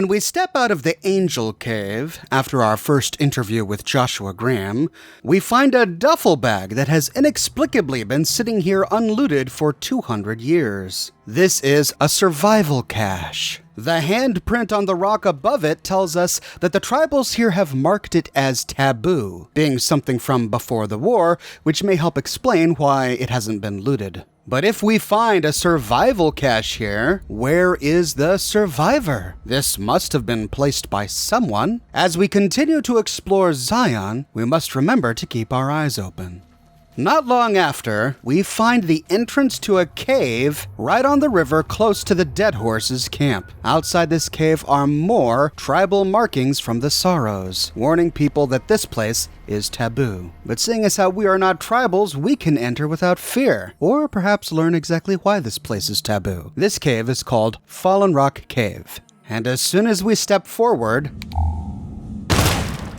When we step out of the Angel Cave, after our first interview with Joshua Graham, we find a duffel bag that has inexplicably been sitting here unlooted for 200 years. This is a survival cache. The handprint on the rock above it tells us that the tribals here have marked it as taboo, being something from before the war, which may help explain why it hasn't been looted. But if we find a survival cache here, where is the survivor? This must have been placed by someone. As we continue to explore Zion, we must remember to keep our eyes open. Not long after, we find the entrance to a cave right on the river close to the Dead Horse's camp. Outside this cave are more tribal markings from the Sorrows, warning people that this place is taboo. But seeing as how we are not tribals, we can enter without fear, or perhaps learn exactly why this place is taboo. This cave is called Fallen Rock Cave. And as soon as we step forward...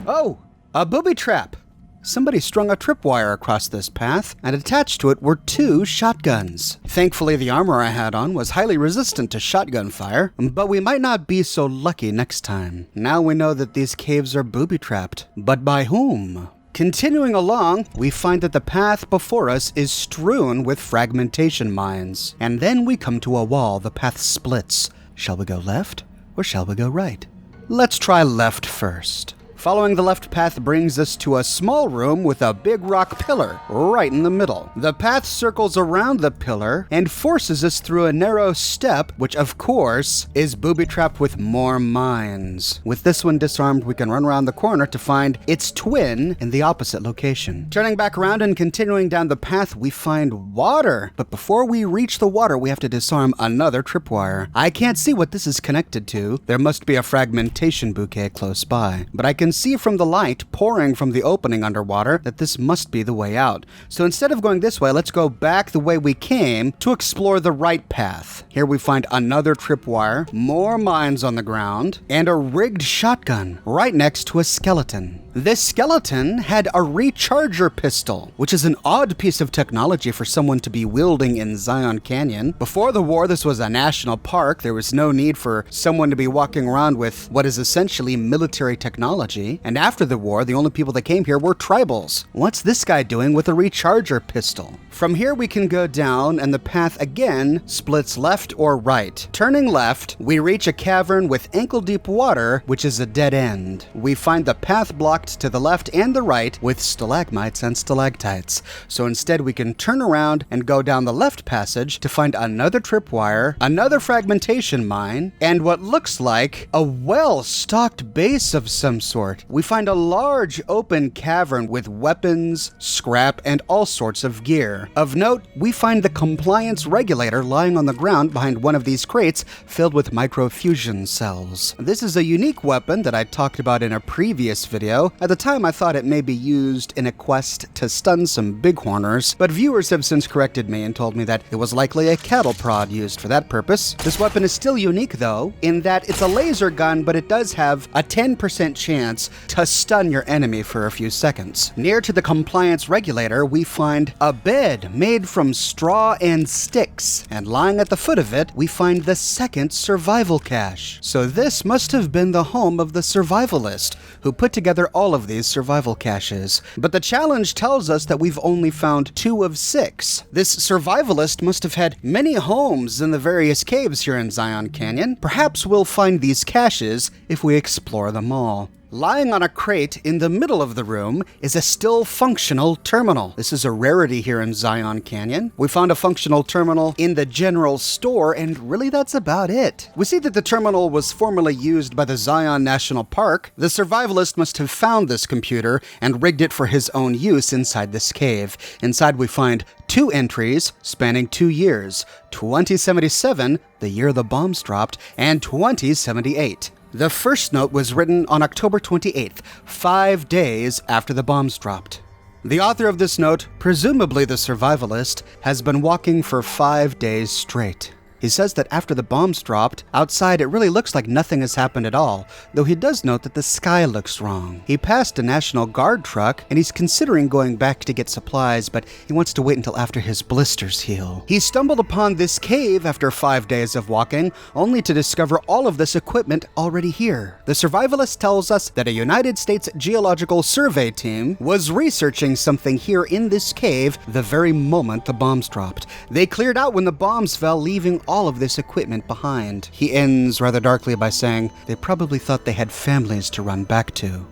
Oh! A booby trap! Somebody strung a tripwire across this path, and attached to it were 2 shotguns. Thankfully, the armor I had on was highly resistant to shotgun fire, but we might not be so lucky next time. Now we know that these caves are booby-trapped. But by whom? Continuing along, we find that the path before us is strewn with fragmentation mines. And then we come to a wall. The path splits. Shall we go left, or shall we go right? Let's try left first. Following the left path brings us to a small room with a big rock pillar right in the middle. The path circles around the pillar and forces us through a narrow step, which of course is booby-trapped with more mines. With this one disarmed, we can run around the corner to find its twin in the opposite location. Turning back around and continuing down the path, we find water. But before we reach the water, we have to disarm another tripwire. I can't see what this is connected to. There must be a fragmentation bouquet close by, but I can see from the light pouring from the opening underwater that this must be the way out. So instead of going this way, let's go back the way we came to explore the right path. Here we find another tripwire, more mines on the ground, and a rigged shotgun right next to a skeleton. This skeleton had a recharger pistol, which is an odd piece of technology for someone to be wielding in Zion Canyon. Before the war, this was a national park. There was no need for someone to be walking around with what is essentially military technology. And after the war, the only people that came here were tribals. What's this guy doing with a recharger pistol? From here, we can go down, and the path again splits left or right. Turning left, we reach a cavern with ankle-deep water, which is a dead end. We find the path blocked to the left and the right with stalagmites and stalactites. So instead we can turn around and go down the left passage to find another tripwire, another fragmentation mine, and what looks like a well-stocked base of some sort. We find a large open cavern with weapons, scrap, and all sorts of gear. Of note, we find the compliance regulator lying on the ground behind one of these crates filled with microfusion cells. This is a unique weapon that I talked about in a previous video. At the time, I thought it may be used in a quest to stun some bighorners, but viewers have since corrected me and told me that it was likely a cattle prod used for that purpose. This weapon is still unique, though, in that it's a laser gun, but it does have a 10% chance to stun your enemy for a few seconds. Near to the compliance regulator, we find a bed made from straw and sticks, and lying at the foot of it, we find the second survival cache. So this must have been the home of the Survivalist, who put together all of these survival caches. But the challenge tells us that we've only found 2 of 6. This survivalist must have had many homes in the various caves here in Zion Canyon. Perhaps we'll find these caches if we explore them all. Lying on a crate in the middle of the room is a still functional terminal. This is a rarity here in Zion Canyon. We found a functional terminal in the general store, and really that's about it. We see that the terminal was formerly used by the Zion National Park. The survivalist must have found this computer and rigged it for his own use inside this cave. Inside we find 2 entries spanning 2 years, 2077, the year the bombs dropped, and 2078. The first note was written on October 28th, 5 days after the bombs dropped. The author of this note, presumably the survivalist, has been walking for 5 days straight. He says that after the bombs dropped, outside it really looks like nothing has happened at all, though he does note that the sky looks wrong. He passed a National Guard truck, and he's considering going back to get supplies, but he wants to wait until after his blisters heal. He stumbled upon this cave after 5 days of walking, only to discover all of this equipment already here. The Survivalist tells us that a United States Geological Survey team was researching something here in this cave the very moment the bombs dropped. They cleared out when the bombs fell, leaving all of this equipment behind. He ends rather darkly by saying they probably thought they had families to run back to.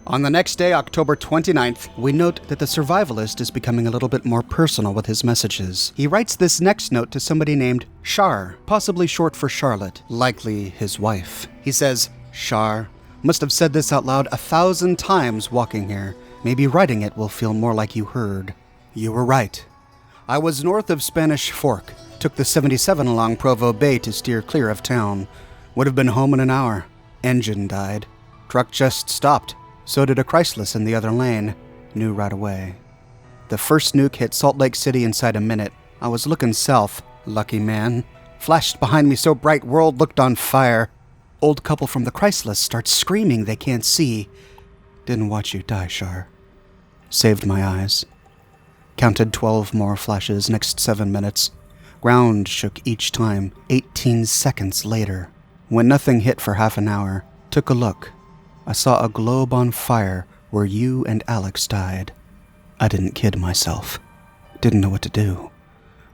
On the next day, October 29th, we note that the Survivalist is becoming a little bit more personal with his messages. He writes this next note to somebody named Char, possibly short for Charlotte, likely his wife. He says, "Char, must have said this out loud 1,000 times walking here. Maybe writing it will feel more like you heard. You were right. I was north of Spanish Fork. Took the 77 along Provo Bay to steer clear of town. Would have been home in an hour. Engine died. Truck just stopped. So did a Chrysler in the other lane. Knew right away. The first nuke hit Salt Lake City inside a minute. I was looking south. Lucky man. Flashed behind me so bright world looked on fire. Old couple from the Chrysler starts screaming they can't see. Didn't watch you die, Char. Saved my eyes. Counted 12 more flashes next 7 minutes. Ground shook each time, 18 seconds later. When nothing hit for half an hour, took a look. I saw a globe on fire where you and Alex died. I didn't kid myself. Didn't know what to do.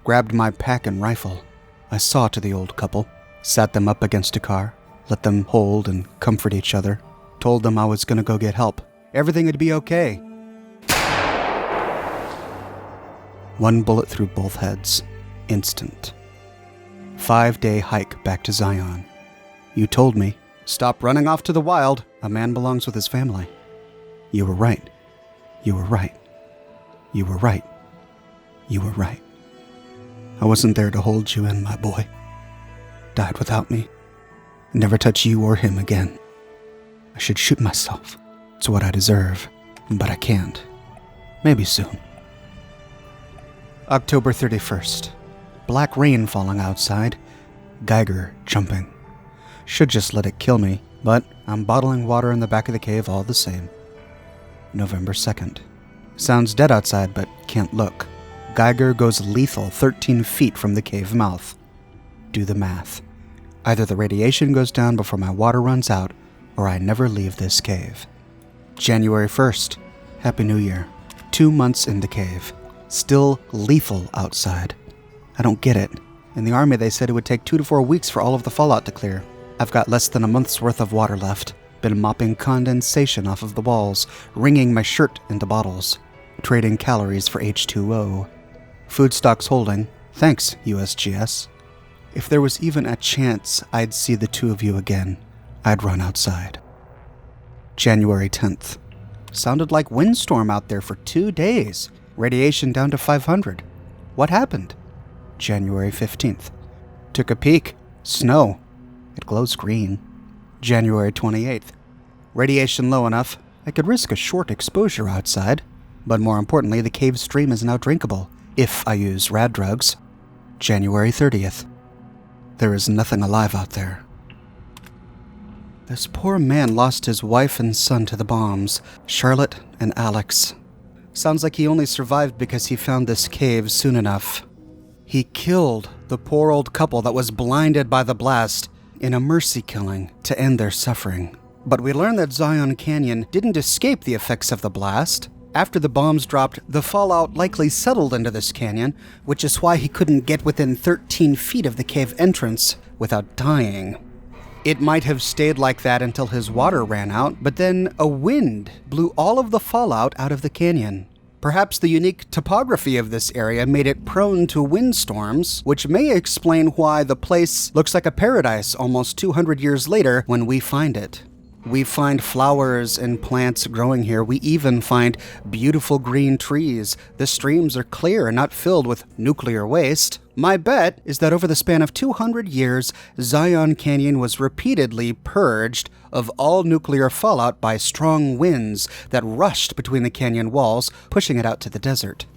Grabbed my pack and rifle. I saw to the old couple. Sat them up against a car. Let them hold and comfort each other. Told them I was gonna go get help. Everything would be okay. One bullet through both heads. Instant. 5-day hike back to Zion. You told me, stop running off to the wild. A man belongs with his family. You were right. You were right. You were right. You were right. I wasn't there to hold you in, my boy. Died without me. Never touch you or him again. I should shoot myself. It's what I deserve, but I can't. Maybe soon. October 31st. Black rain falling outside. Geiger jumping. Should just let it kill me, but I'm bottling water in the back of the cave all the same. November 2nd. Sounds dead outside, but can't look. Geiger goes lethal 13 feet from the cave mouth. Do the math. Either the radiation goes down before my water runs out, or I never leave this cave. January 1st. Happy New Year. 2 months in the cave. Still lethal outside. I don't get it. In the army they said it would take 2 to 4 weeks for all of the fallout to clear. I've got less than a month's worth of water left. Been mopping condensation off of the walls, wringing my shirt into bottles, trading calories for H2O. Food stocks holding. Thanks, USGS. If there was even a chance I'd see the two of you again, I'd run outside. January 10th. Sounded like windstorm out there for 2 days. Radiation down to 500. What happened? January 15th. Took a peek. Snow. It glows green. January 28th. Radiation low enough, I could risk a short exposure outside. But more importantly, the cave stream is now drinkable, if I use rad drugs. January 30th. There is nothing alive out there. This poor man lost his wife and son to the bombs, Charlotte and Alex. Sounds like he only survived because he found this cave soon enough. He killed the poor old couple that was blinded by the blast in a mercy killing to end their suffering. But we learn that Zion Canyon didn't escape the effects of the blast. After the bombs dropped, the fallout likely settled into this canyon, which is why he couldn't get within 13 feet of the cave entrance without dying. It might have stayed like that until his water ran out, but then a wind blew all of the fallout out of the canyon. Perhaps the unique topography of this area made it prone to windstorms, which may explain why the place looks like a paradise almost 200 years later when we find it. We find flowers and plants growing here. We even find beautiful green trees. The streams are clear and not filled with nuclear waste. My bet is that over the span of 200 years, Zion Canyon was repeatedly purged of all nuclear fallout by strong winds that rushed between the canyon walls, pushing it out to the desert.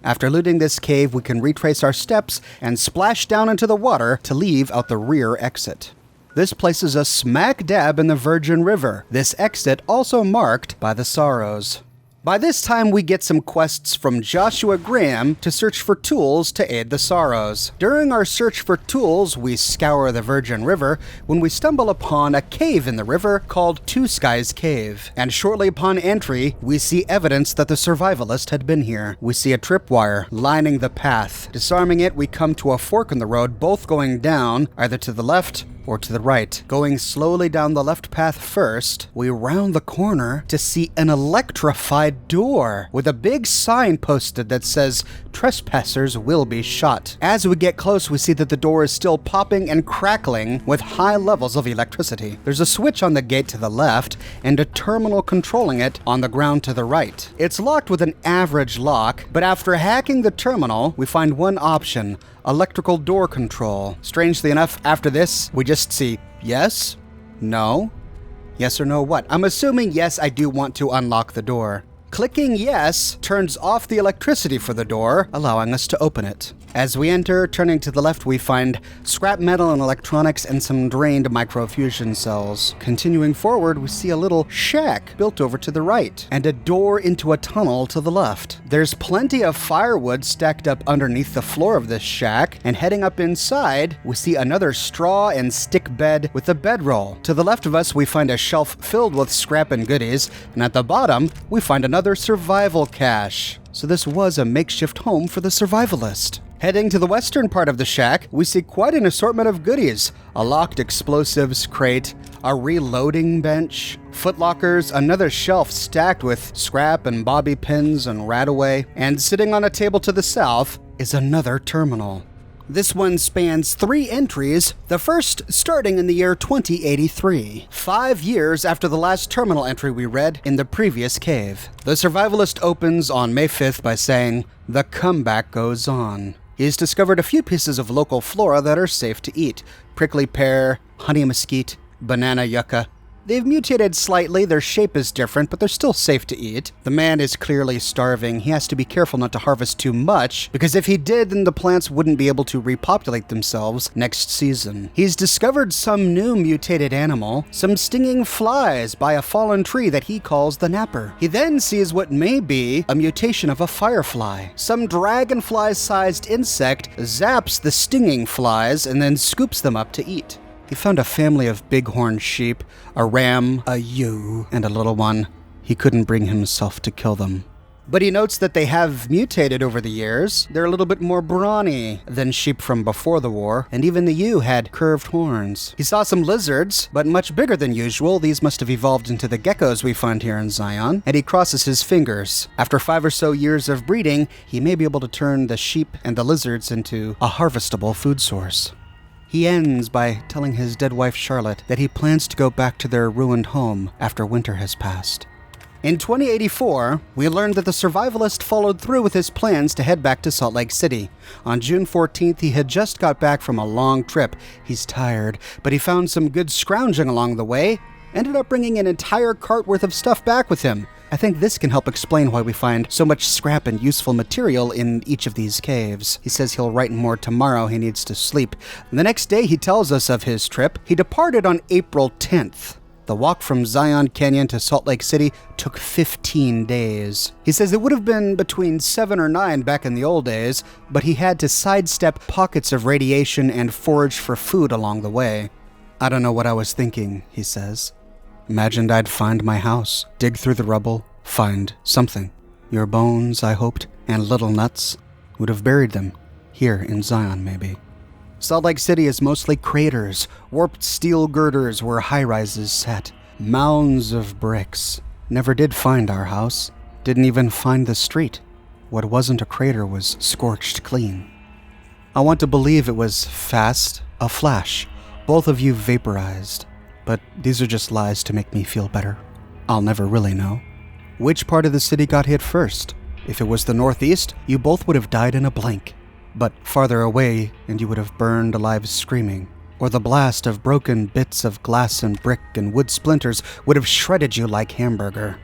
After looting this cave, we can retrace our steps and splash down into the water to leave out the rear exit. This places us smack dab in the Virgin River, this exit also marked by the Sorrows. By this time, we get some quests from Joshua Graham to search for tools to aid the Sorrows. During our search for tools, we scour the Virgin River when we stumble upon a cave in the river called Two Skies Cave. And shortly upon entry, we see evidence that the Survivalist had been here. We see a tripwire lining the path. Disarming it, we come to a fork in the road, both going down, either to the left or to the right. Going slowly down the left path first, we round the corner to see an electrified door with a big sign posted that says, "Trespassers will be shot." As we get close, we see that the door is still popping and crackling with high levels of electricity. There's a switch on the gate to the left and a terminal controlling it on the ground to the right. It's locked with an average lock, but after hacking the terminal, we find one option: electrical door control. Strangely enough, after this, we just see yes, no, yes or no what? I'm assuming yes, I do want to unlock the door. Clicking yes turns off the electricity for the door, allowing us to open it. As we enter, turning to the left, we find scrap metal and electronics and some drained microfusion cells. Continuing forward, we see a little shack built over to the right and a door into a tunnel to the left. There's plenty of firewood stacked up underneath the floor of this shack, and heading up inside, we see another straw and stick bed with a bedroll. To the left of us, we find a shelf filled with scrap and goodies, and at the bottom, we find another survival cache. So this was a makeshift home for the Survivalist. Heading to the western part of the shack, we see quite an assortment of goodies. A locked explosives crate, a reloading bench, footlockers, another shelf stacked with scrap and bobby pins and rataway, and sitting on a table to the south is another terminal. This one spans 3 entries, the first starting in the year 2083, 5 years after the last terminal entry we read in the previous cave. The Survivalist opens on May 5th by saying, "The comeback goes on." He's discovered a few pieces of local flora that are safe to eat: prickly pear, honey mesquite, banana yucca. They've mutated slightly, their shape is different, but they're still safe to eat. The man is clearly starving. He has to be careful not to harvest too much, because if he did, then the plants wouldn't be able to repopulate themselves next season. He's discovered some new mutated animal, some stinging flies by a fallen tree that he calls the napper. He then sees what may be a mutation of a firefly. Some dragonfly-sized insect zaps the stinging flies and then scoops them up to eat. He found a family of bighorn sheep, a ram, a ewe, and a little one. He couldn't bring himself to kill them. But he notes that they have mutated over the years. They're a little bit more brawny than sheep from before the war, and even the ewe had curved horns. He saw some lizards, but much bigger than usual. These must have evolved into the geckos we find here in Zion, and he crosses his fingers. After 5 or so years of breeding, he may be able to turn the sheep and the lizards into a harvestable food source. He ends by telling his dead wife Charlotte that he plans to go back to their ruined home after winter has passed. In 2084, we learned that the Survivalist followed through with his plans to head back to Salt Lake City. On June 14th, he had just got back from a long trip. He's tired, but he found some good scrounging along the way, ended up bringing an entire cart worth of stuff back with him. I think this can help explain why we find so much scrap and useful material in each of these caves. He says he'll write more tomorrow. He needs to sleep. The next day he tells us of his trip. He departed on April 10th. The walk from Zion Canyon to Salt Lake City took 15 days. He says it would have been between 7 or 9 back in the old days, but he had to sidestep pockets of radiation and forage for food along the way. "I don't know what I was thinking," he says. "Imagined I'd find my house, dig through the rubble, find something. Your bones, I hoped, and little nuts. Would have buried them. Here in Zion, maybe." Salt Lake City is mostly craters, warped steel girders where high-rises sat, mounds of bricks. Never did find our house. Didn't even find the street. What wasn't a crater was scorched clean. I want to believe it was fast, a flash, both of you vaporized. But these are just lies to make me feel better. I'll never really know. Which part of the city got hit first? If it was the northeast, you both would have died in a blink. But farther away, and you would have burned alive screaming. Or the blast of broken bits of glass and brick and wood splinters would have shredded you like hamburger.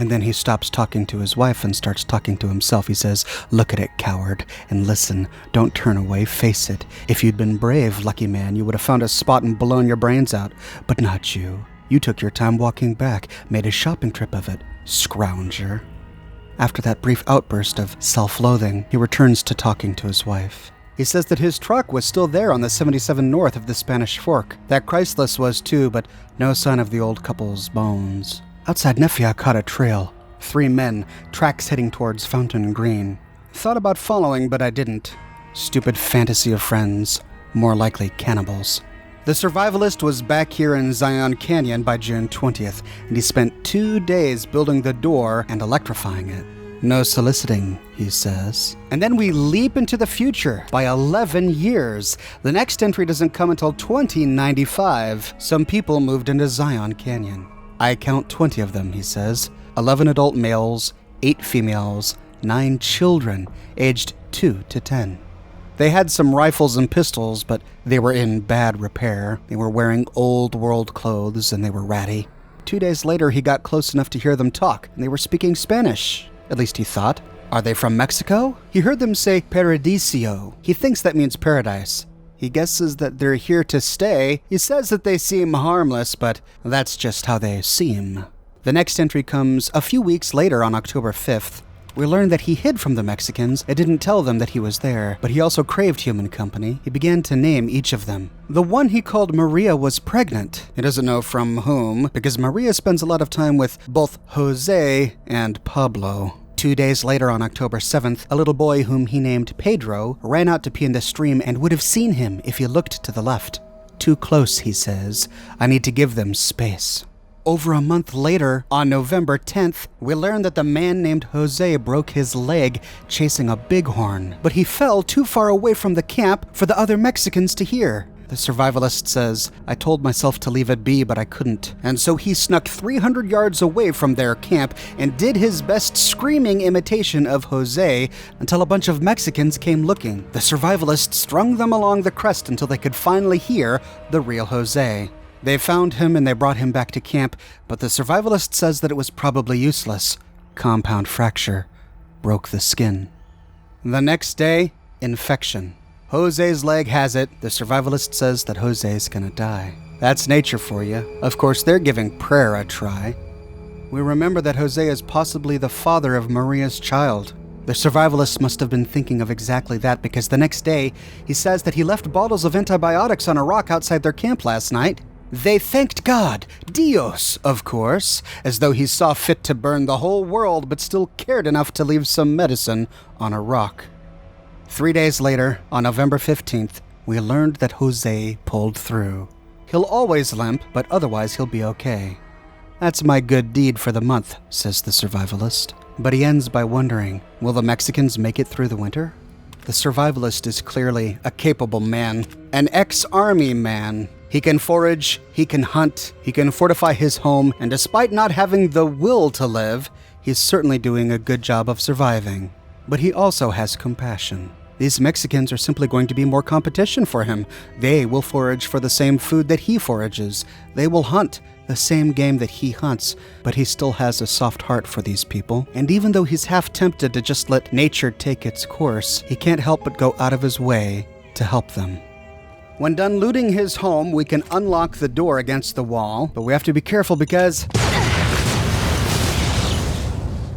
And then he stops talking to his wife and starts talking to himself. He says, "Look at it, coward, and listen. Don't turn away, face it. If you'd been brave, lucky man, you would have found a spot and blown your brains out. But not you. You took your time walking back, made a shopping trip of it. Scrounger." After that brief outburst of self-loathing, he returns to talking to his wife. He says that his truck was still there on the 77 north of the Spanish Fork. That Chrysler's was too, but no sign of the old couple's bones. Outside Neffy, I caught a trail. 3 men, tracks heading towards Fountain Green. Thought about following, but I didn't. Stupid fantasy of friends. More likely cannibals. The Survivalist was back here in Zion Canyon by June 20th, and he spent 2 days building the door and electrifying it. No soliciting, he says. And then we leap into the future by 11 years. The next entry doesn't come until 2095. Some people moved into Zion Canyon. I count 20 of them, he says. 11 adult males, 8 females, 9 children, aged 2 to 10. They had some rifles and pistols, but they were in bad repair. They were wearing old world clothes and they were ratty. 2 days later, he got close enough to hear them talk, and they were speaking Spanish. At least he thought. Are they from Mexico? He heard them say Paradiso. He thinks that means paradise. He guesses that they're here to stay. He says that they seem harmless, but that's just how they seem. The next entry comes a few weeks later on October 5th. We learn that he hid from the Mexicans and didn't tell them that he was there, but he also craved human company. He began to name each of them. The one he called Maria was pregnant. He doesn't know from whom, because Maria spends a lot of time with both Jose and Pablo. 2 days later on October 7th, a little boy whom he named Pedro ran out to pee in the stream and would have seen him if he looked to the left. Too close, he says. I need to give them space. Over a month later, on November 10th, we learn that the man named Jose broke his leg chasing a bighorn, but he fell too far away from the camp for the other Mexicans to hear. The Survivalist says, I told myself to leave it be, but I couldn't. And so he snuck 300 yards away from their camp and did his best screaming imitation of Jose until a bunch of Mexicans came looking. The Survivalist strung them along the crest until they could finally hear the real Jose. They found him and they brought him back to camp, but the Survivalist says that it was probably useless. Compound fracture broke the skin. The next day, infection. Jose's leg has it. The Survivalist says that Jose's gonna die. That's nature for you. Of course, they're giving prayer a try. We remember that Jose is possibly the father of Maria's child. The Survivalist must have been thinking of exactly that, because the next day, he says that he left bottles of antibiotics on a rock outside their camp last night. They thanked God, Dios, of course, as though he saw fit to burn the whole world but still cared enough to leave some medicine on a rock. 3 days later, on November 15th, we learned that Jose pulled through. He'll always limp, but otherwise he'll be okay. That's my good deed for the month, says the Survivalist. But he ends by wondering, will the Mexicans make it through the winter? The Survivalist is clearly a capable man, an ex-army man. He can forage, he can hunt, he can fortify his home, and despite not having the will to live, he's certainly doing a good job of surviving. But he also has compassion. These Mexicans are simply going to be more competition for him. They will forage for the same food that he forages. They will hunt the same game that he hunts, but he still has a soft heart for these people. And even though he's half tempted to just let nature take its course, he can't help but go out of his way to help them. When done looting his home, we can unlock the door against the wall, but we have to be careful because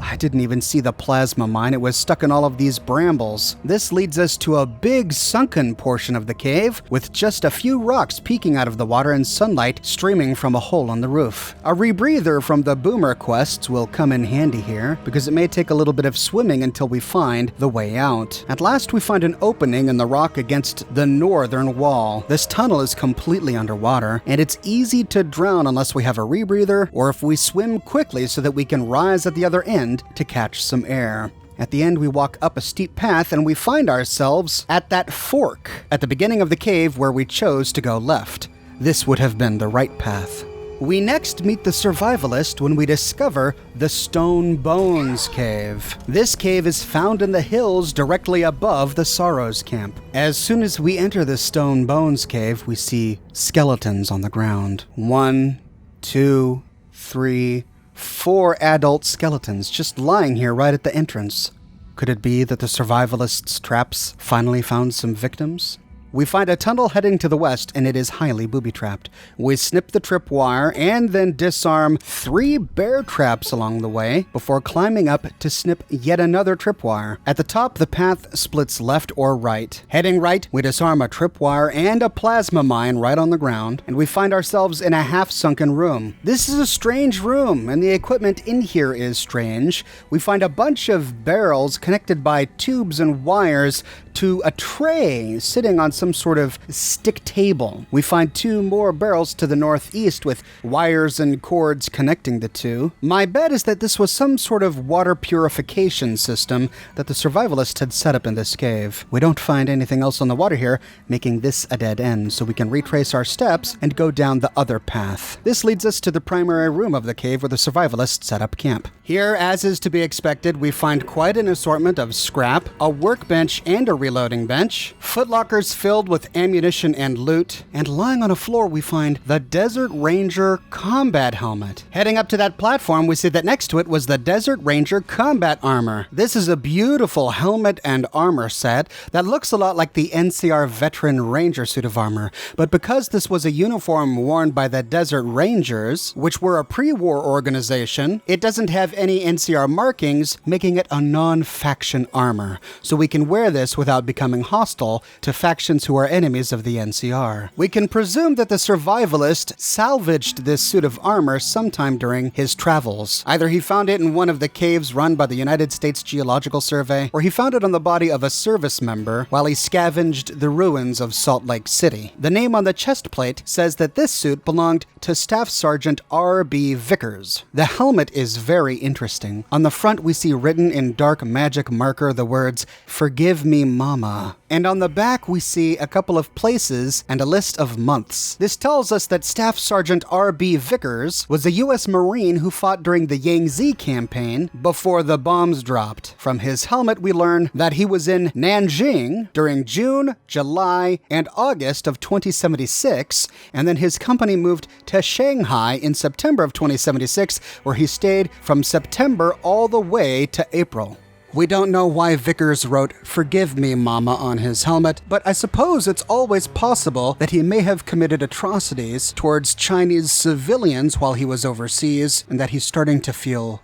I didn't even see the plasma mine. It was stuck in all of these brambles. This leads us to a big sunken portion of the cave with just a few rocks peeking out of the water and sunlight streaming from a hole on the roof. A rebreather from the boomer quests will come in handy here because it may take a little bit of swimming until we find the way out. At last we find an opening in the rock against the northern wall. This tunnel is completely underwater and it's easy to drown unless we have a rebreather or if we swim quickly so that we can rise at the other end to catch some air. At the end, we walk up a steep path and we find ourselves at that fork at the beginning of the cave where we chose to go left. This would have been the right path. We next meet the Survivalist when we discover the Stone Bones Cave. This cave is found in the hills directly above the Sorrows camp. As soon as we enter the Stone Bones Cave, we see skeletons on the ground. 1, 2, 3, 4 adult skeletons just lying here right at the entrance. Could it be that the survivalist's traps finally found some victims? We find a tunnel heading to the west, and it is highly booby-trapped. We snip the tripwire and then disarm 3 bear traps along the way before climbing up to snip yet another tripwire. At the top, the path splits left or right. Heading right, we disarm a tripwire and a plasma mine right on the ground, and we find ourselves in a half-sunken room. This is a strange room, and the equipment in here is strange. We find a bunch of barrels connected by tubes and wires to a tray sitting on some sort of stick table. We find 2 more barrels to the northeast with wires and cords connecting the 2. My bet is that this was some sort of water purification system that the survivalist had set up in this cave. We don't find anything else on the water here, making this a dead end, so we can retrace our steps and go down the other path. This leads us to the primary room of the cave where the survivalist set up camp. Here, as is to be expected, we find quite an assortment of scrap, a workbench and a reloading bench, footlockers filled with ammunition and loot, and lying on a floor we find the Desert Ranger combat helmet. Heading up to that platform, we see that next to it was the Desert Ranger combat armor. This is a beautiful helmet and armor set that looks a lot like the NCR veteran Ranger suit of armor, but because this was a uniform worn by the Desert Rangers, which were a pre-war organization, it doesn't have any NCR markings, making it a non-faction armor, so we can wear this without becoming hostile to factions who are enemies of the NCR. We can presume that the survivalist salvaged this suit of armor sometime during his travels. Either he found it in one of the caves run by the United States Geological Survey, or he found it on the body of a service member while he scavenged the ruins of Salt Lake City. The name on the chest plate says that this suit belonged to Staff Sergeant R.B. Vickers. The helmet is very interesting. On the front we see written in dark magic marker the words, "Forgive me, Mama." And on the back we see a couple of places and a list of months. This tells us that Staff Sergeant R.B. Vickers was a U.S. Marine who fought during the Yangtze campaign before the bombs dropped. From his helmet we learn that he was in Nanjing during June, July, and August of 2076, and then his company moved to Shanghai in September of 2076, where he stayed from September all the way to April. We don't know why Vickers wrote "Forgive me, Mama" on his helmet, but I suppose it's always possible that he may have committed atrocities towards Chinese civilians while he was overseas, and that he's starting to feel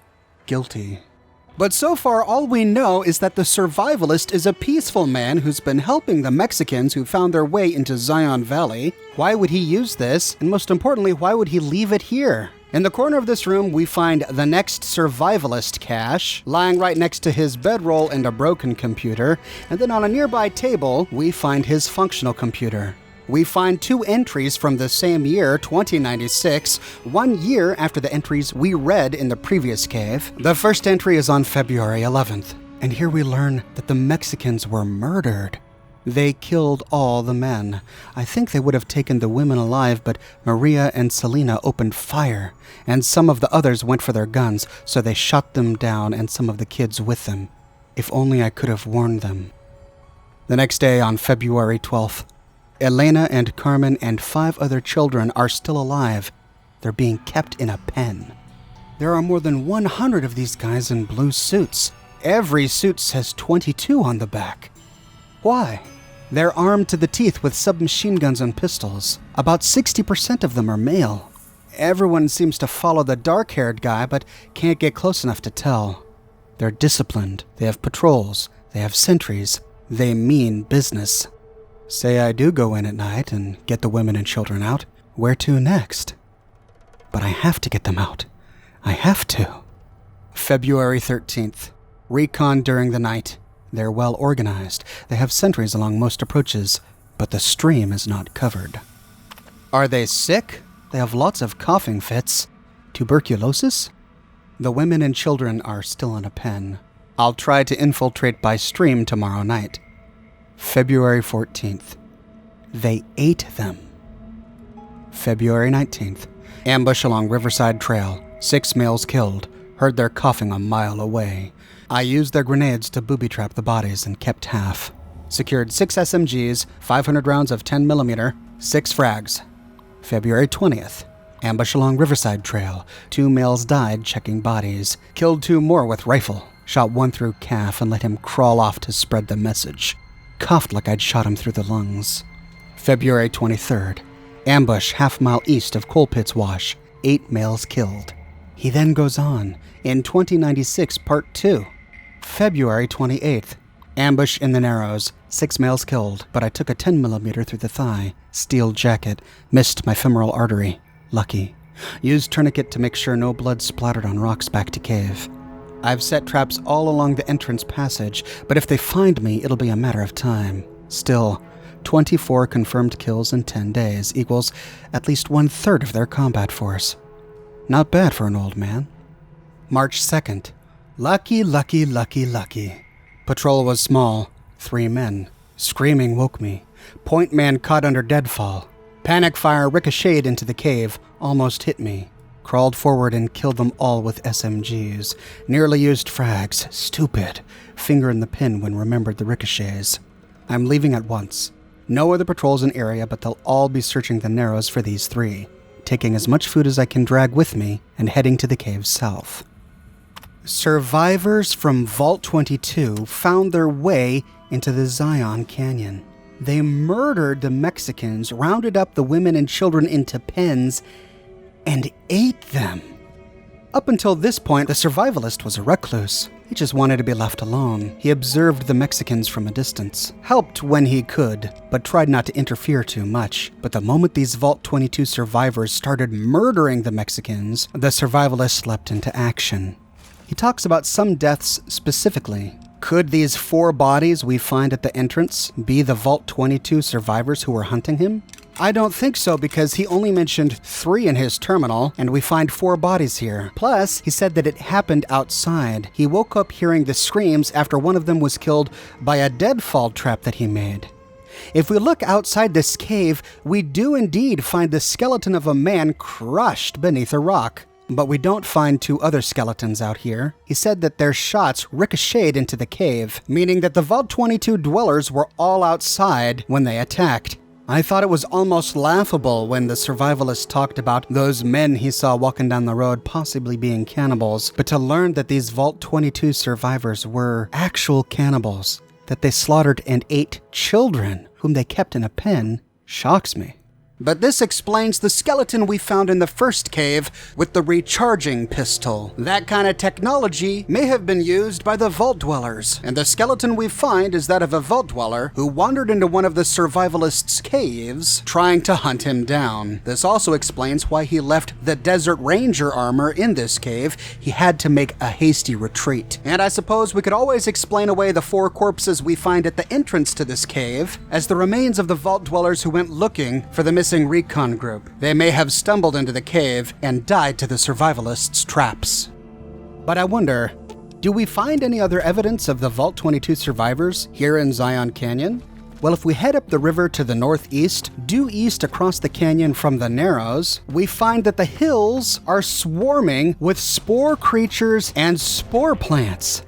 guilty. But so far, all we know is that the survivalist is a peaceful man who's been helping the Mexicans who found their way into Zion Valley. Why would he use this? And most importantly, why would he leave it here? In the corner of this room, we find the next survivalist cache, lying right next to his bedroll and a broken computer, and then on a nearby table, we find his functional computer. We find 2 entries from the same year, 2096, 1 year after the entries we read in the previous cave. The first entry is on February 11th, and here we learn that the Mexicans were murdered. They killed all the men. I think they would have taken the women alive, but Maria and Selena opened fire, and some of the others went for their guns, so they shot them down and some of the kids with them. If only I could have warned them. The next day, on February 12th, Elena and Carmen and 5 other children are still alive. They're being kept in a pen. There are more than 100 of these guys in blue suits. Every suit says 22 on the back. Why? They're armed to the teeth with submachine guns and pistols. About 60% of them are male. Everyone seems to follow the dark-haired guy, but can't get close enough to tell. They're disciplined. They have patrols. They have sentries. They mean business. Say I do go in at night and get the women and children out. Where to next? But I have to get them out. I have to. February 13th. Recon during the night. They're well organized. They have sentries along most approaches, but the stream is not covered. Are they sick? They have lots of coughing fits. Tuberculosis? The women and children are still in a pen. I'll try to infiltrate by stream tomorrow night. February 14th. They ate them. February 19th. Ambush along Riverside Trail. 6 males killed. Heard their coughing a mile away. I used their grenades to booby-trap the bodies and kept half. Secured 6 SMGs, 500 rounds of 10mm, 6 frags. February 20th. Ambush along Riverside Trail. 2 males died checking bodies. Killed 2 more with rifle. Shot 1 through calf and let him crawl off to spread the message. Coughed like I'd shot him through the lungs. February 23rd. Ambush half-mile east of Coal Pits Wash. 8 males killed. He then goes on, in 2096 Part 2. February 28th. Ambush in the Narrows. 6 males killed, but I took a 10mm through the thigh. Steel jacket. Missed my femoral artery. Lucky. Used tourniquet to make sure no blood splattered on rocks back to cave. I've set traps all along the entrance passage, but if they find me, it'll be a matter of time. Still, 24 confirmed kills in 10 days equals at least 1/3 of their combat force. Not bad for an old man. March 2nd. Lucky, lucky, lucky, lucky. Patrol was small. 3 men. Screaming woke me. Point man caught under deadfall. Panic fire ricocheted into the cave, almost hit me. Crawled forward and killed them all with SMGs. Nearly used frags. Stupid. Finger in the pin when remembered the ricochets. I'm leaving at once. No other patrols in area, but they'll all be searching the Narrows for these 3. Taking as much food as I can drag with me and heading to the cave south. Survivors from Vault 22 found their way into the Zion Canyon. They murdered the Mexicans, rounded up the women and children into pens, and ate them. Up until this point, the survivalist was a recluse. He just wanted to be left alone. He observed the Mexicans from a distance, helped when he could, but tried not to interfere too much. But the moment these Vault 22 survivors started murdering the Mexicans, the survivalist leapt into action. He talks about some deaths specifically. Could these 4 bodies we find at the entrance be the Vault 22 survivors who were hunting him? I don't think so, because he only mentioned 3 in his terminal, and we find 4 bodies here. Plus, he said that it happened outside. He woke up hearing the screams after one of them was killed by a deadfall trap that he made. If we look outside this cave, we do indeed find the skeleton of a man crushed beneath a rock. But we don't find 2 other skeletons out here. He said that their shots ricocheted into the cave, meaning that the Vault 22 dwellers were all outside when they attacked. I thought it was almost laughable when the survivalist talked about those men he saw walking down the road possibly being cannibals, but to learn that these Vault 22 survivors were actual cannibals, that they slaughtered and ate children whom they kept in a pen, shocks me. But this explains the skeleton we found in the first cave with the recharging pistol. That kind of technology may have been used by the Vault Dwellers, and the skeleton we find is that of a Vault Dweller who wandered into one of the survivalist's caves trying to hunt him down. This also explains why he left the Desert Ranger armor in this cave. He had to make a hasty retreat. And I suppose we could always explain away the 4 corpses we find at the entrance to this cave as the remains of the Vault Dwellers who went looking for the missing recon group. They may have stumbled into the cave and died to the survivalist's traps. But I wonder, do we find any other evidence of the Vault 22 survivors here in Zion Canyon? Well, if we head up the river to the northeast, due east across the canyon from the Narrows, we find that the hills are swarming with spore creatures and spore plants.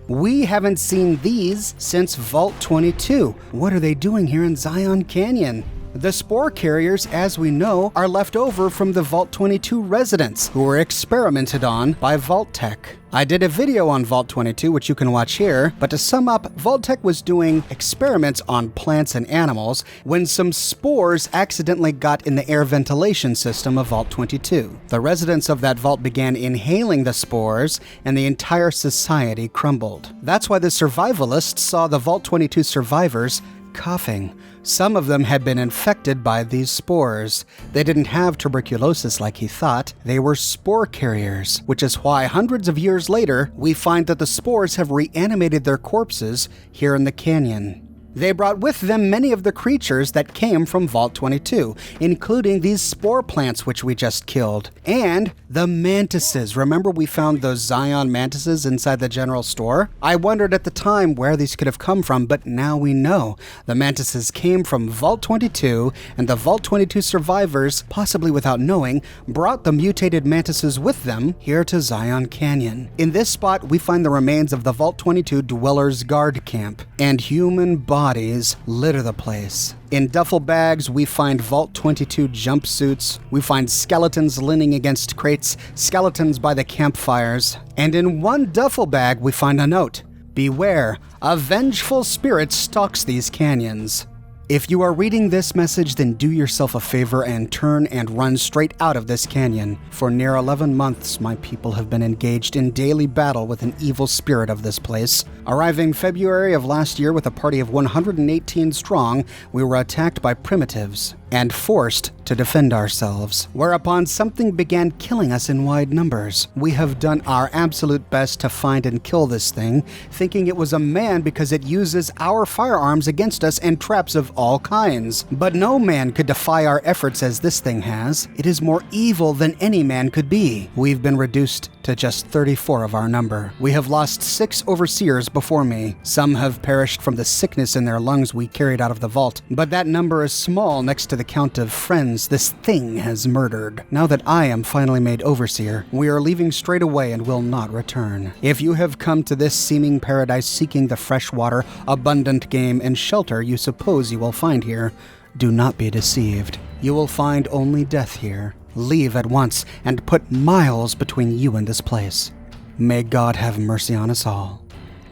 We haven't seen these since Vault 22. What are they doing here in Zion Canyon? The spore carriers, as we know, are left over from the Vault 22 residents who were experimented on by Vault-Tec. I did a video on Vault 22, which you can watch here, but to sum up, Vault-Tec was doing experiments on plants and animals when some spores accidentally got in the air ventilation system of Vault 22. The residents of that vault began inhaling the spores, and the entire society crumbled. That's why the survivalists saw the Vault 22 survivors coughing. Some of them had been infected by these spores. They didn't have tuberculosis like he thought. They were spore carriers, which is why hundreds of years later, we find that the spores have reanimated their corpses here in the canyon. They brought with them many of the creatures that came from Vault 22, including these spore plants which we just killed, and the mantises. Remember we found those Zion mantises inside the general store? I wondered at the time where these could have come from, but now we know. The mantises came from Vault 22, and the Vault 22 survivors, possibly without knowing, brought the mutated mantises with them here to Zion Canyon. In this spot, we find the remains of the Vault 22 Dwellers Guard Camp, and human bodies bodies litter the place. In duffel bags, we find Vault 22 jumpsuits, we find skeletons leaning against crates, skeletons by the campfires, and in one duffel bag we find a note. Beware, a vengeful spirit stalks these canyons. If you are reading this message, then do yourself a favor and turn and run straight out of this canyon. For near 11 months, my people have been engaged in daily battle with an evil spirit of this place. Arriving February of last year with a party of 118 strong, we were attacked by primitives and forced to defend ourselves, whereupon something began killing us in wide numbers. We have done our absolute best to find and kill this thing, thinking it was a man because it uses our firearms against us and traps of all kinds. But no man could defy our efforts as this thing has. It is more evil than any man could be. We've been reduced to just 34 of our number. We have lost 6 overseers before me. Some have perished from the sickness in their lungs we carried out of the vault, but that number is small next to the count of friends this thing has murdered. Now that I am finally made overseer, we are leaving straight away and will not return. If you have come to this seeming paradise seeking the fresh water, abundant game, and shelter you suppose you will find here, do not be deceived. You will find only death here. Leave at once and put miles between you and this place. May God have mercy on us all.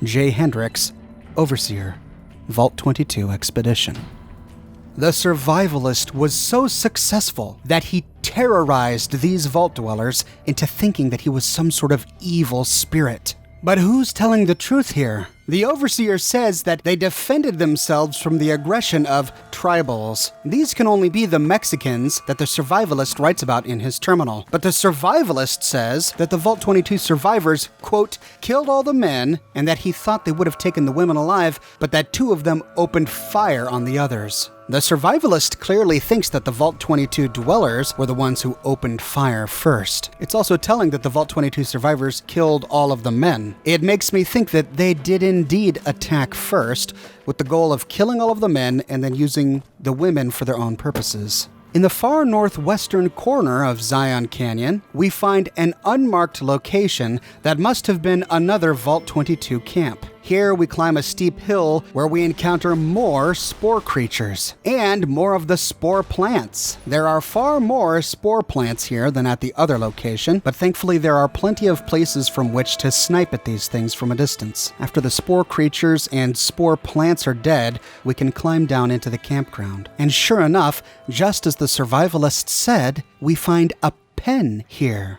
J. Hendricks, Overseer, Vault 22 Expedition. The Survivalist was so successful that he terrorized these vault dwellers into thinking that he was some sort of evil spirit. But who's telling the truth here? The Overseer says that they defended themselves from the aggression of tribals. These can only be the Mexicans that the Survivalist writes about in his terminal. But the Survivalist says that the Vault 22 survivors, quote, killed all the men and that he thought they would have taken the women alive, but that 2 of them opened fire on the others. The Survivalist clearly thinks that the Vault 22 dwellers were the ones who opened fire first. It's also telling that the Vault 22 survivors killed all of the men. It makes me think that they did indeed attack first, with the goal of killing all of the men and then using the women for their own purposes. In the far northwestern corner of Zion Canyon, we find an unmarked location that must have been another Vault 22 camp. Here we climb a steep hill where we encounter more spore creatures and more of the spore plants. There are far more spore plants here than at the other location, but thankfully there are plenty of places from which to snipe at these things from a distance. After the spore creatures and spore plants are dead, we can climb down into the campground. And sure enough, just as the Survivalist said, we find a pen here.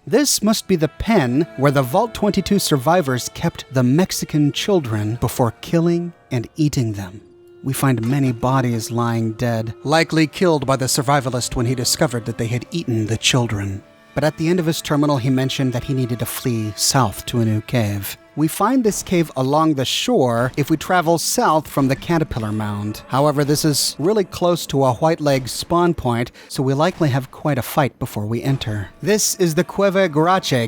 This must be the pen where the Vault 22 survivors kept the Mexican children before killing and eating them. We find many bodies lying dead, likely killed by the Survivalist when he discovered that they had eaten the children. But at the end of his terminal, he mentioned that he needed to flee south to a new cave. We find this cave along the shore if we travel south from the Caterpillar Mound. However, this is really close to a white leg spawn point, so we likely have quite a fight before we enter. This is the Quiver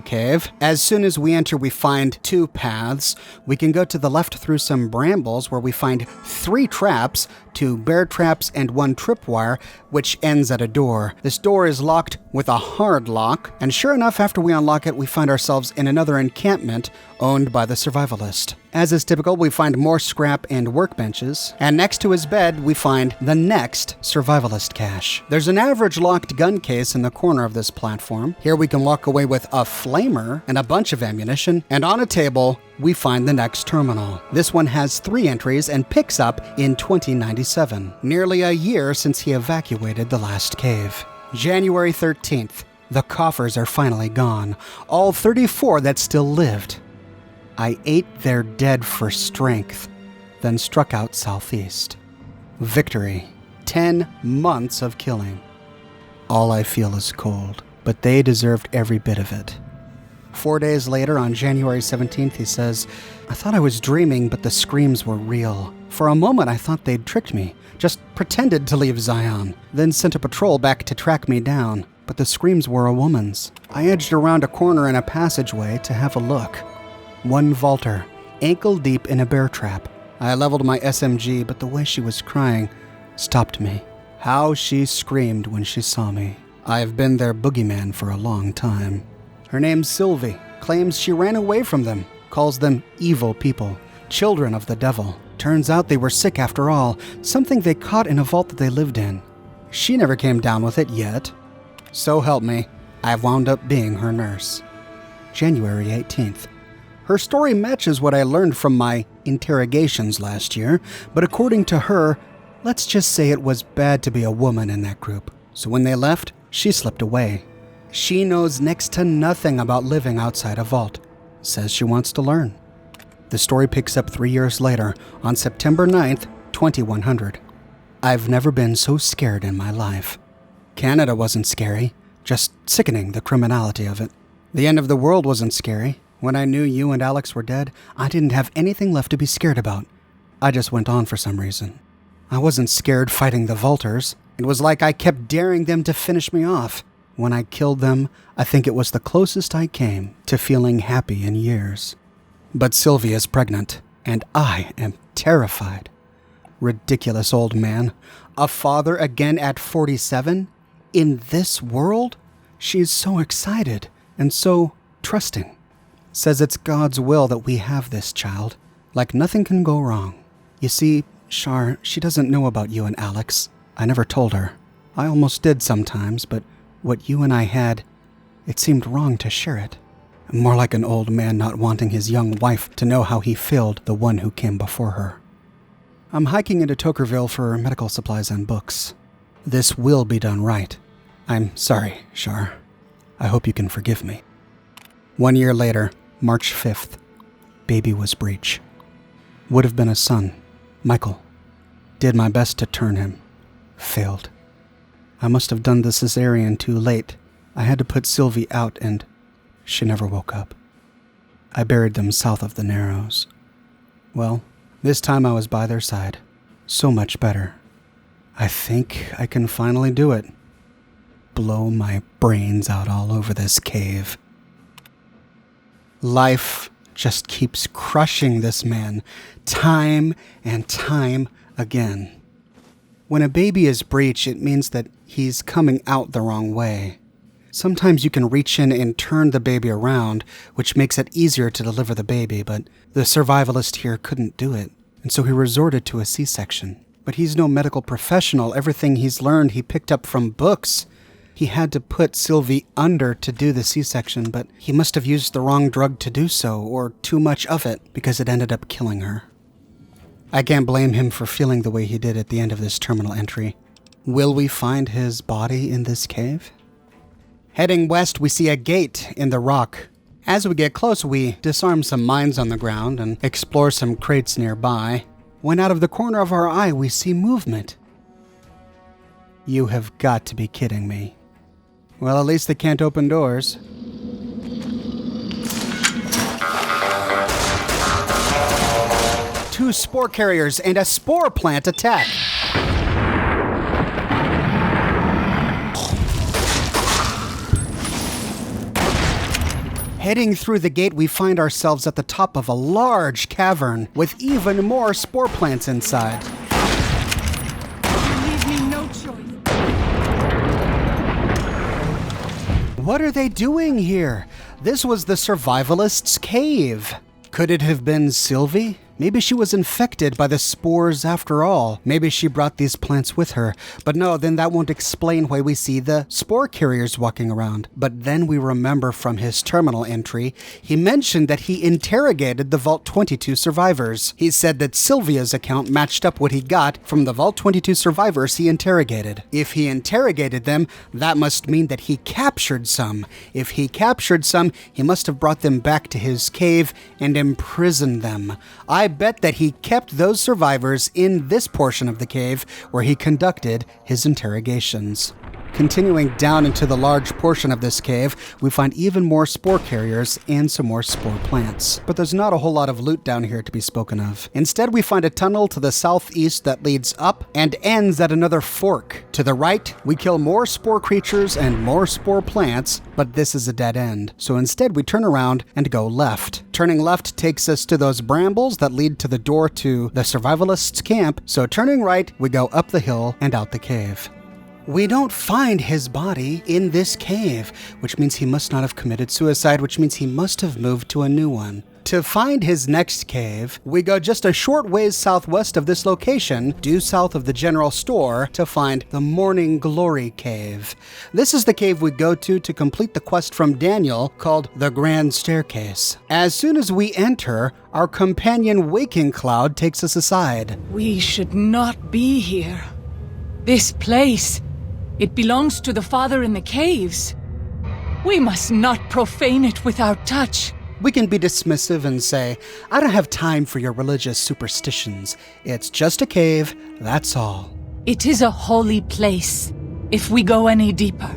cave. As soon as we enter, we find 2 paths. We can go to the left through some brambles where we find 3 traps, 2 bear traps and 1 tripwire, which ends at a door. This door is locked with a hard lock, and sure enough, after we unlock it, we find ourselves in another encampment owned by the Survivalist. As is typical, we find more scrap and workbenches, and next to his bed, we find the next Survivalist cache. There's an average locked gun case in the corner of this platform. Here we can walk away with a flamer and a bunch of ammunition, and on a table, we find the next terminal. This one has 3 entries and picks up in 2097, nearly a year since he evacuated the last cave. January 13th, the coffers are finally gone, all 34 that still lived. I ate their dead for strength, then struck out southeast. Victory. 10 months of killing. All I feel is cold, but they deserved every bit of it. 4 days later, on January 17th, he says, I thought I was dreaming, but the screams were real. For a moment, I thought they'd tricked me, just pretended to leave Zion, then sent a patrol back to track me down, but the screams were a woman's. I edged around a corner in a passageway to have a look. 1 vaulter, ankle deep in a bear trap. I leveled my SMG, but the way she was crying stopped me. How she screamed when she saw me. I've been their boogeyman for a long time. Her name's Sylvie, claims she ran away from them, calls them evil people, children of the devil. Turns out they were sick after all, something they caught in a vault that they lived in. She never came down with it yet. So help me, I've wound up being her nurse. January 18th. Her story matches what I learned from my interrogations last year, but according to her, let's just say it was bad to be a woman in that group. So when they left, she slipped away. She knows next to nothing about living outside a vault. Says she wants to learn. The story picks up 3 years later, on September 9th, 2100. I've never been so scared in my life. Canada wasn't scary, just sickening, the criminality of it. The end of the world wasn't scary. When I knew you and Alex were dead, I didn't have anything left to be scared about. I just went on for some reason. I wasn't scared fighting the vaulters. It was like I kept daring them to finish me off. When I killed them, I think it was the closest I came to feeling happy in years. But Sylvie is pregnant, and I am terrified. Ridiculous old man. A father again at 47? In this world? She's so excited and so trusting. Says it's God's will that we have this child. Like nothing can go wrong. You see, Char, she doesn't know about you and Alex. I never told her. I almost did sometimes, but what you and I had, it seemed wrong to share it. More like an old man not wanting his young wife to know how he failed the one who came before her. I'm hiking into Tokerville for medical supplies and books. This will be done right. I'm sorry, Char. I hope you can forgive me. 1 year later, March 5th. Baby was breech. Would have been a son, Michael. Did my best to turn him. Failed. I must have done the cesarean too late. I had to put Sylvie out and she never woke up. I buried them south of the Narrows. Well, this time I was by their side. So much better. I think I can finally do it. Blow my brains out all over this cave. Life just keeps crushing this man, time and time again. When a baby is breech, it means that he's coming out the wrong way. Sometimes you can reach in and turn the baby around, which makes it easier to deliver the baby, but the survivalist here couldn't do it, and so he resorted to a C-section. But he's no medical professional. Everything he's learned he picked up from books. He had to put Sylvie under to do the C-section, but he must have used the wrong drug to do so, or too much of it, because it ended up killing her. I can't blame him for feeling the way he did at the end of this terminal entry. Will we find his body in this cave? Heading west, we see a gate in the rock. As we get close, we disarm some mines on the ground and explore some crates nearby. When out of the corner of our eye, we see movement. You have got to be kidding me. Well, at least they can't open doors. Two spore carriers and a spore plant attack. Heading through the gate, we find ourselves at the top of a large cavern with even more spore plants inside. You leave me no choice. What are they doing here? This was the survivalist's cave. Could it have been Sylvie? Maybe she was infected by the spores after all. Maybe she brought these plants with her. But no, then that won't explain why we see the spore carriers walking around. But then we remember from his terminal entry, he mentioned that he interrogated the Vault 22 survivors. He said that Sylvia's account matched up what he got from the Vault 22 survivors he interrogated. If he interrogated them, that must mean that he captured some. If he captured some, he must have brought them back to his cave and imprisoned them. I bet that he kept those survivors in this portion of the cave where he conducted his interrogations. Continuing down into the large portion of this cave, we find even more spore carriers and some more spore plants. But there's not a whole lot of loot down here to be spoken of. Instead, we find a tunnel to the southeast that leads up and ends at another fork. To the right, we kill more spore creatures and more spore plants, but this is a dead end. So instead, we turn around and go left. Turning left takes us to those brambles that lead to the door to the survivalist's camp, so turning right, we go up the hill and out the cave. We don't find his body in this cave, which means he must not have committed suicide, which means he must have moved to a new one. To find his next cave, we go just a short ways southwest of this location, due south of the general store, to find the Morning Glory Cave. This is the cave we go to complete the quest from Daniel called the Grand Staircase. As soon as we enter, our companion Waking Cloud takes us aside. We should not be here. This place, it belongs to the Father in the caves. We must not profane it with our touch. We can be dismissive and say, I don't have time for your religious superstitions. It's just a cave, that's all. It is a holy place. If we go any deeper,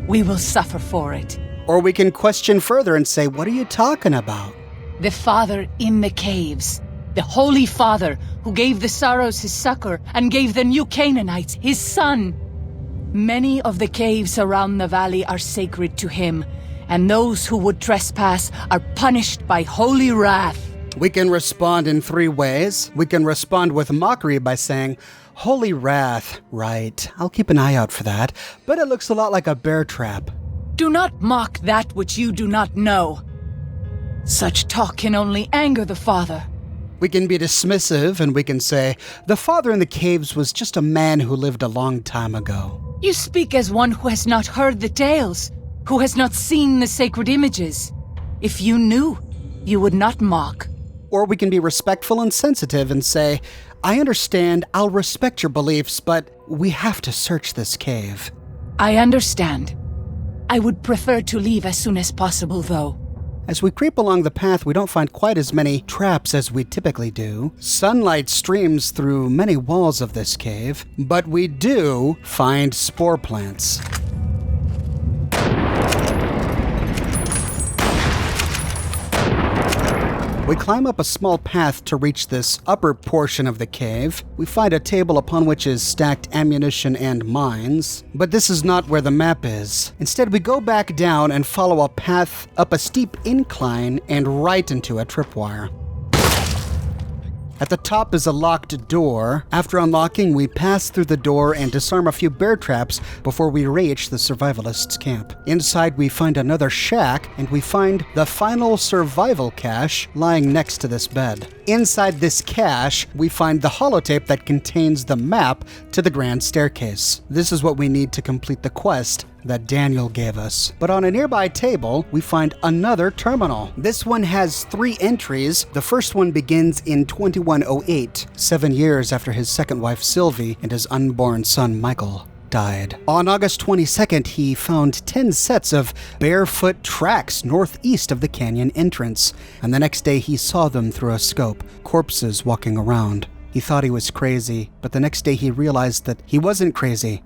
we will suffer for it. Or we can question further and say, what are you talking about? The Father in the caves. The Holy Father who gave the Sorrows his succor and gave the new Canaanites his son. Many of the caves around the valley are sacred to him, and those who would trespass are punished by holy wrath. We can respond in 3 ways. We can respond with mockery by saying, holy wrath, right, I'll keep an eye out for that, but it looks a lot like a bear trap. Do not mock that which you do not know. Such talk can only anger the Father. We can be dismissive and we can say, the Father in the caves was just a man who lived a long time ago. You speak as one who has not heard the tales, who has not seen the sacred images. If you knew, you would not mock. Or we can be respectful and sensitive and say, I understand, I'll respect your beliefs, but we have to search this cave. I understand. I would prefer to leave as soon as possible, though. As we creep along the path, we don't find quite as many traps as we typically do. Sunlight streams through many walls of this cave, but we do find spore plants. We climb up a small path to reach this upper portion of the cave. We find a table upon which is stacked ammunition and mines, but this is not where the map is. Instead, we go back down and follow a path up a steep incline and right into a tripwire. At the top is a locked door. After unlocking, we pass through the door and disarm a few bear traps before we reach the Survivalists' camp. Inside, we find another shack, and we find the final survival cache lying next to this bed. Inside this cache, we find the holotape that contains the map to the Grand Staircase. This is what we need to complete the quest that Daniel gave us. But on a nearby table, we find another terminal. This one has 3 entries. The first one begins in 2108, 7 years after his second wife Sylvie and his unborn son Michael died. On August 22nd, he found 10 sets of barefoot tracks northeast of the canyon entrance, and the next day he saw them through a scope, corpses walking around. He thought he was crazy, but the next day he realized that he wasn't crazy.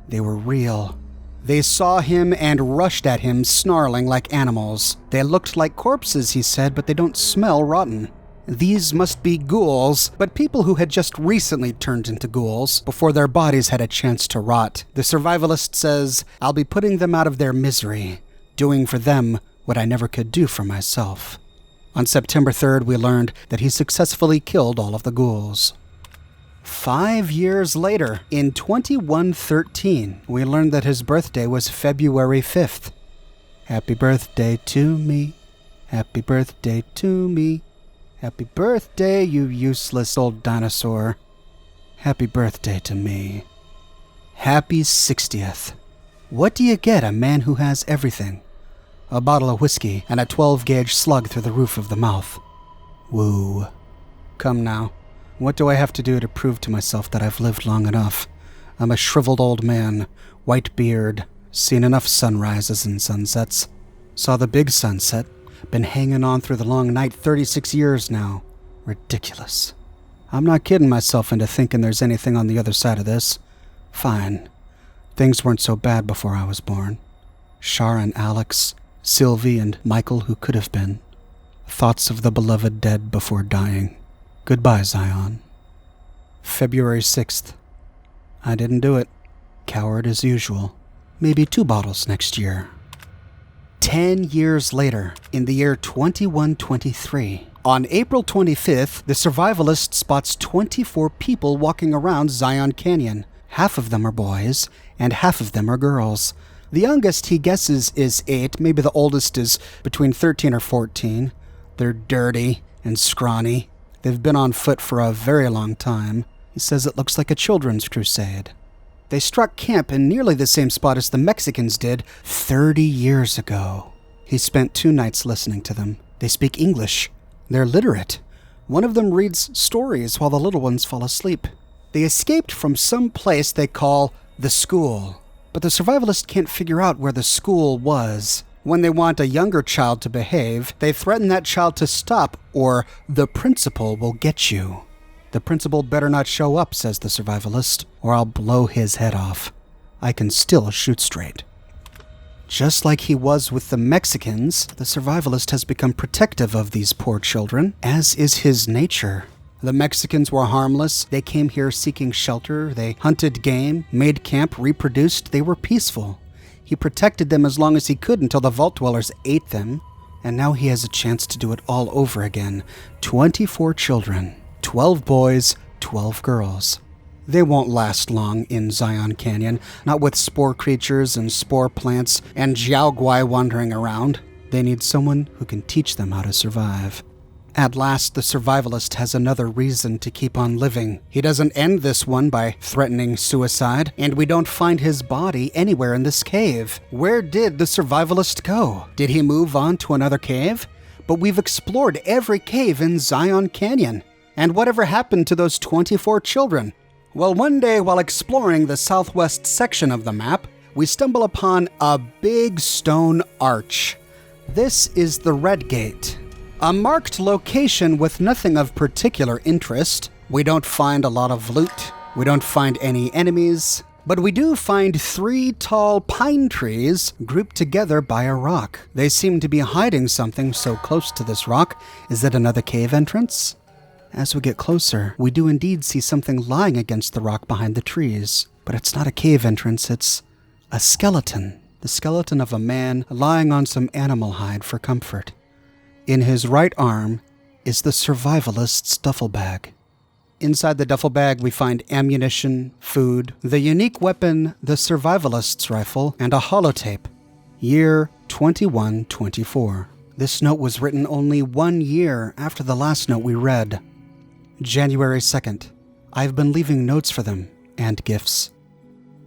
They were real. They saw him and rushed at him, snarling like animals. They looked like corpses, he said, but they don't smell rotten. These must be ghouls, but people who had just recently turned into ghouls before their bodies had a chance to rot. The survivalist says, I'll be putting them out of their misery, doing for them what I never could do for myself. On September 3rd, we learned that he successfully killed all of the ghouls. 5 years later, in 2113, we learned that his birthday was February 5th. Happy birthday to me. Happy birthday to me. Happy birthday, you useless old dinosaur. Happy birthday to me. Happy 60th. What do you get a man who has everything? A bottle of whiskey and a 12-gauge slug through the roof of the mouth. Woo. Come now. What do I have to do to prove to myself that I've lived long enough? I'm a shriveled old man, white beard, seen enough sunrises and sunsets. Saw the big sunset, been hanging on through the long night 36 years now. Ridiculous. I'm not kidding myself into thinking there's anything on the other side of this. Fine. Things weren't so bad before I was born. Shar and Alex, Sylvie and Michael who could have been. Thoughts of the beloved dead before dying. Goodbye, Zion. February 6th. I didn't do it. Coward as usual. Maybe 2 bottles next year. 10 years later, in the year 2123, on April 25th, the survivalist spots 24 people walking around Zion Canyon. Half of them are boys, and half of them are girls. The youngest, he guesses, is 8. Maybe the oldest is between 13 or 14. They're dirty and scrawny. They've been on foot for a very long time. He says it looks like a children's crusade. They struck camp in nearly the same spot as the Mexicans did 30 years ago. He spent 2 nights listening to them. They speak English. They're literate. One of them reads stories while the little ones fall asleep. They escaped from some place they call the school. But the survivalist can't figure out where the school was. When they want a younger child to behave, they threaten that child to stop, or the principal will get you. The principal better not show up, says the survivalist, or I'll blow his head off. I can still shoot straight. Just like he was with the Mexicans, the survivalist has become protective of these poor children, as is his nature. The Mexicans were harmless. They came here seeking shelter. They hunted game, made camp, reproduced. They were peaceful. He protected them as long as he could until the vault dwellers ate them. And now he has a chance to do it all over again. 24 children. 12 boys, 12 girls. They won't last long in Zion Canyon, not with spore creatures and spore plants and jiaoguai wandering around. They need someone who can teach them how to survive. At last, the survivalist has another reason to keep on living. He doesn't end this one by threatening suicide, and we don't find his body anywhere in this cave. Where did the survivalist go? Did he move on to another cave? But we've explored every cave in Zion Canyon. And whatever happened to those 24 children? Well, one day while exploring the southwest section of the map, we stumble upon a big stone arch. This is the Red Gate, a marked location with nothing of particular interest. We don't find a lot of loot. We don't find any enemies. But we do find 3 tall pine trees grouped together by a rock. They seem to be hiding something so close to this rock. Is it another cave entrance? As we get closer, we do indeed see something lying against the rock behind the trees. But it's not a cave entrance, it's a skeleton. The skeleton of a man lying on some animal hide for comfort. In his right arm is the survivalist's duffel bag. Inside the duffel bag, we find ammunition, food, the unique weapon, the survivalist's rifle, and a holotape. Year 2124. This note was written only 1 year after the last note we read. January 2nd. I've been leaving notes for them, and gifts.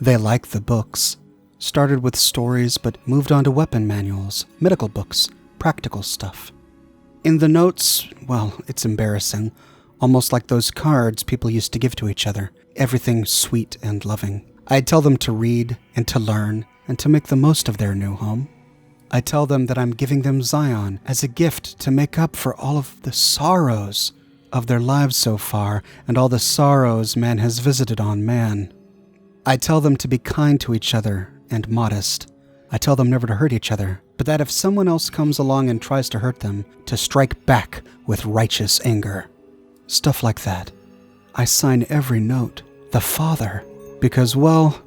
They like the books. Started with stories, but moved on to weapon manuals, medical books, practical stuff. In the notes, well, it's embarrassing. Almost like those cards people used to give to each other. Everything sweet and loving. I'd tell them to read and to learn and to make the most of their new home. I tell them that I'm giving them Zion as a gift to make up for all of the sorrows of their lives so far and all the sorrows man has visited on man. I tell them to be kind to each other and modest. I tell them never to hurt each other, but that if someone else comes along and tries to hurt them, to strike back with righteous anger. Stuff like that. I sign every note, the Father, because, well,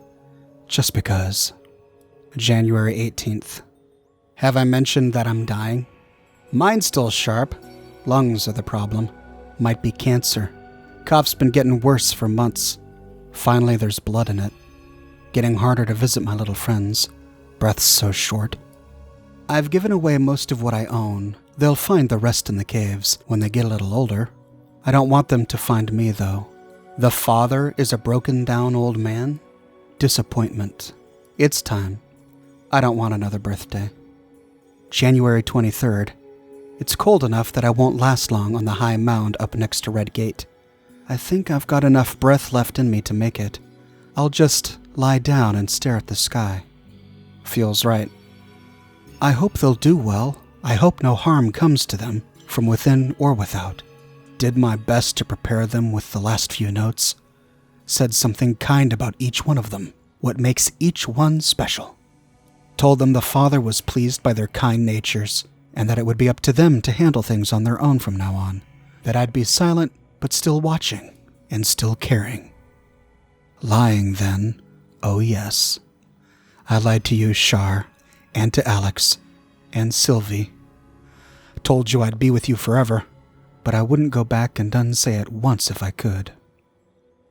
just because. January 18th. Have I mentioned that I'm dying? Mind's still sharp. Lungs are the problem. Might be cancer. Cough's been getting worse for months. Finally, there's blood in it. Getting harder to visit my little friends. Breath's so short. I've given away most of what I own. They'll find the rest in the caves when they get a little older. I don't want them to find me, though. The father is a broken-down old man. Disappointment. It's time. I don't want another birthday. January 23rd. It's cold enough that I won't last long on the high mound up next to Red Gate. I think I've got enough breath left in me to make it. I'll just lie down and stare at the sky. Feels right. I hope they'll do well. I hope no harm comes to them, from within or without. Did my best to prepare them with the last few notes. Said something kind about each one of them, what makes each one special. Told them the Father was pleased by their kind natures, and that it would be up to them to handle things on their own from now on. That I'd be silent, but still watching, and still caring. Lying then, oh yes. I lied to you, Shar, and to Alex, and Sylvie. Told you I'd be with you forever, but I wouldn't go back and unsay it once if I could.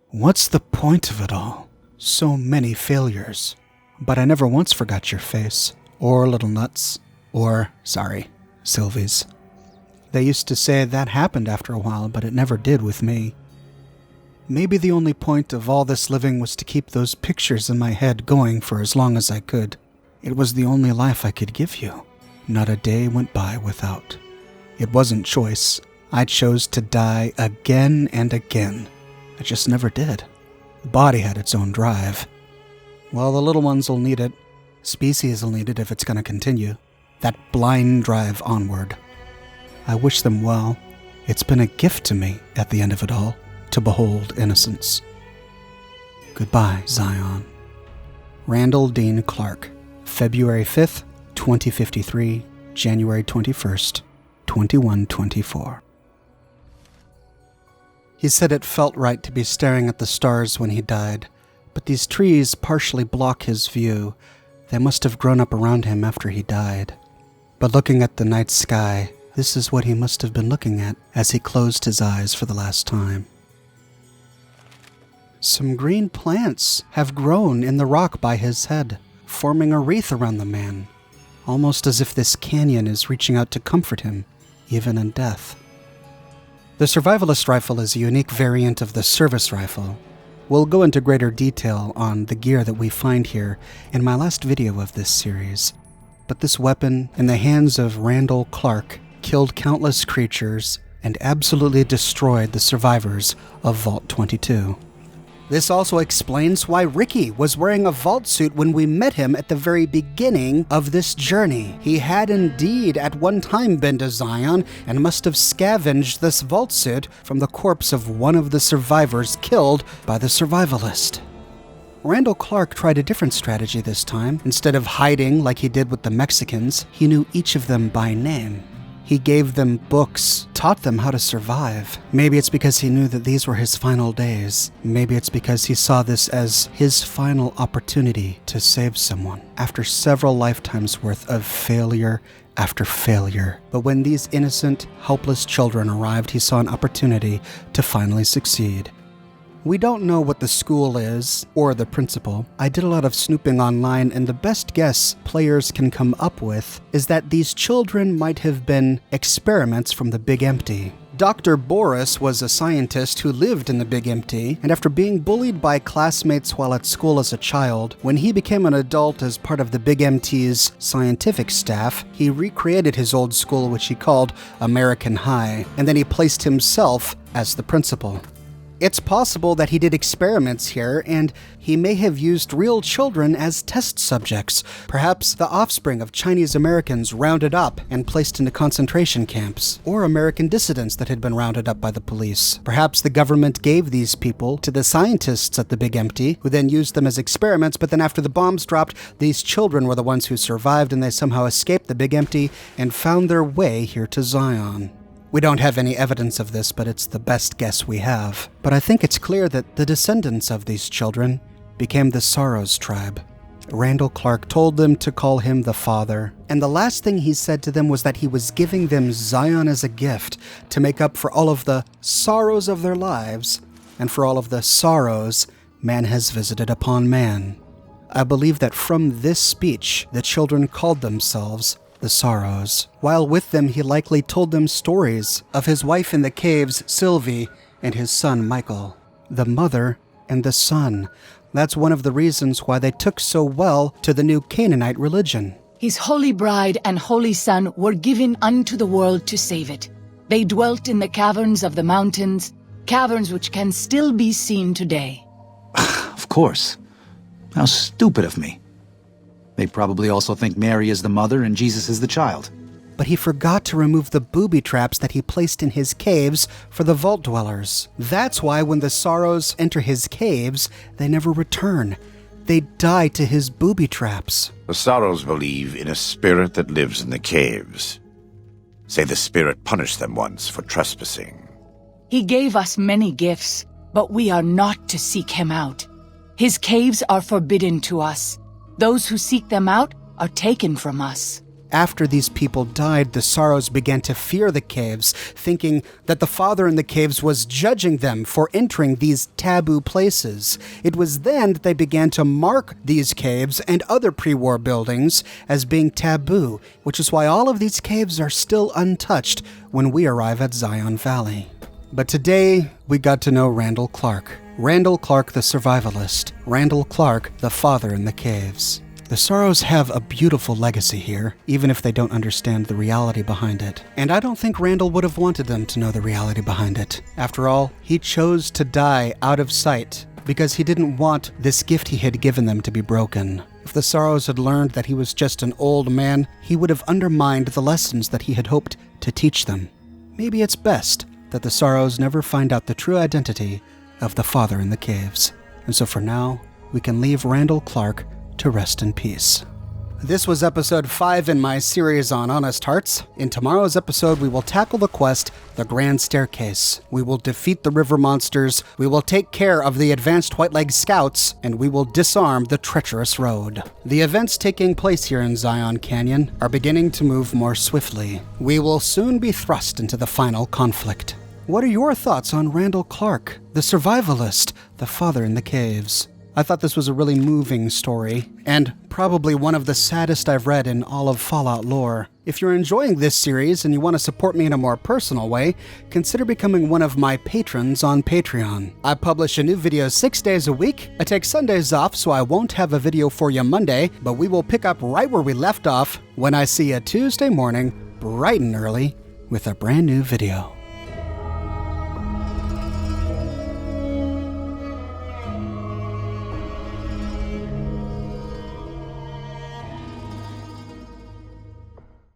What's the point of it all? So many failures. But I never once forgot your face, or Little Nuts, or, sorry, Sylvie's. They used to say that happened after a while, but it never did with me. Maybe the only point of all this living was to keep those pictures in my head going for as long as I could. It was the only life I could give you. Not a day went by without. It wasn't choice. I chose to die again and again. I just never did. The body had its own drive. Well, the little ones will need it. Species will need it if it's going to continue. That blind drive onward. I wish them well. It's been a gift to me at the end of it all, to behold innocence. Goodbye, Zion. Randall Dean Clark, February 5th, 2053, January 21st, 2124. He said it felt right to be staring at the stars when he died, but these trees partially block his view. They must have grown up around him after he died. But looking at the night sky, this is what he must have been looking at as he closed his eyes for the last time. Some green plants have grown in the rock by his head, forming a wreath around the man, almost as if this canyon is reaching out to comfort him, even in death. The Survivalist rifle is a unique variant of the service rifle. We'll go into greater detail on the gear that we find here in my last video of this series, but this weapon, in the hands of Randall Clark, killed countless creatures and absolutely destroyed the survivors of Vault 22. This also explains why Ricky was wearing a vault suit when we met him at the very beginning of this journey. He had indeed at one time been to Zion and must have scavenged this vault suit from the corpse of one of the survivors killed by the Survivalist. Randall Clark tried a different strategy this time. Instead of hiding like he did with the Mexicans, he knew each of them by name. He gave them books, taught them how to survive. Maybe it's because he knew that these were his final days. Maybe it's because he saw this as his final opportunity to save someone after several lifetimes worth of failure after failure. But when these innocent, helpless children arrived, he saw an opportunity to finally succeed. We don't know what the school is, or the principal. I did a lot of snooping online, and the best guess players can come up with is that these children might have been experiments from the Big Empty. Dr. Boris was a scientist who lived in the Big Empty, and after being bullied by classmates while at school as a child, when he became an adult as part of the Big Empty's scientific staff, he recreated his old school, which he called American High, and then he placed himself as the principal. It's possible that he did experiments here, and he may have used real children as test subjects, perhaps the offspring of Chinese Americans rounded up and placed into concentration camps, or American dissidents that had been rounded up by the police. Perhaps the government gave these people to the scientists at the Big Empty, who then used them as experiments, but then after the bombs dropped, these children were the ones who survived, and they somehow escaped the Big Empty and found their way here to Zion. We don't have any evidence of this, but it's the best guess we have. But I think it's clear that the descendants of these children became the Sorrows tribe. Randall Clark told them to call him the Father, and the last thing he said to them was that he was giving them Zion as a gift to make up for all of the sorrows of their lives and for all of the sorrows man has visited upon man. I believe that from this speech, the children called themselves the Sorrows. While with them, he likely told them stories of his wife in the caves, Sylvie, and his son, Michael. The mother and the son. That's one of the reasons why they took so well to the new Canaanite religion. His holy bride and holy son were given unto the world to save it. They dwelt in the caverns of the mountains, caverns which can still be seen today. Of course. How stupid of me. They probably also think Mary is the mother and Jesus is the child. But he forgot to remove the booby traps that he placed in his caves for the vault dwellers. That's why when the Sorrows enter his caves, they never return. They die to his booby traps. The Sorrows believe in a spirit that lives in the caves. Say the spirit punished them once for trespassing. He gave us many gifts, but we are not to seek him out. His caves are forbidden to us. Those who seek them out are taken from us. after these people died, the Sorrows began to fear the caves, thinking that the Father in the caves was judging them for entering these taboo places. It was then that they began to mark these caves and other pre-war buildings as being taboo, which is why all of these caves are still untouched when we arrive at Zion Valley. But today, we got to know Randall Clark. Randall Clark the Survivalist. Randall Clark, the Father in the Caves. The Sorrows have a beautiful legacy here, even if they don't understand the reality behind it. And I don't think Randall would have wanted them to know the reality behind it. After all, he chose to die out of sight because he didn't want this gift he had given them to be broken. If the Sorrows had learned that he was just an old man, he would have undermined the lessons that he had hoped to teach them. Maybe it's best that the Sorrows never find out the true identity of the Father in the Caves. And so for now, we can leave Randall Clark to rest in peace. This was episode 5 in my series on Honest Hearts. In tomorrow's episode, we will tackle the quest, the Grand Staircase. We will defeat the river monsters, we will take care of the advanced White-Leg Scouts, and we will disarm the treacherous road. The events taking place here in Zion Canyon are beginning to move more swiftly. We will soon be thrust into the final conflict. What are your thoughts on Randall Clark, the Survivalist, the Father in the Caves? I thought this was a really moving story, and probably one of the saddest I've read in all of Fallout lore. If you're enjoying this series and you want to support me in a more personal way, consider becoming one of my patrons on Patreon. I publish a new video 6 days a week. I take Sundays off, so I won't have a video for you Monday, but we will pick up right where we left off when I see you Tuesday morning, bright and early, with a brand new video.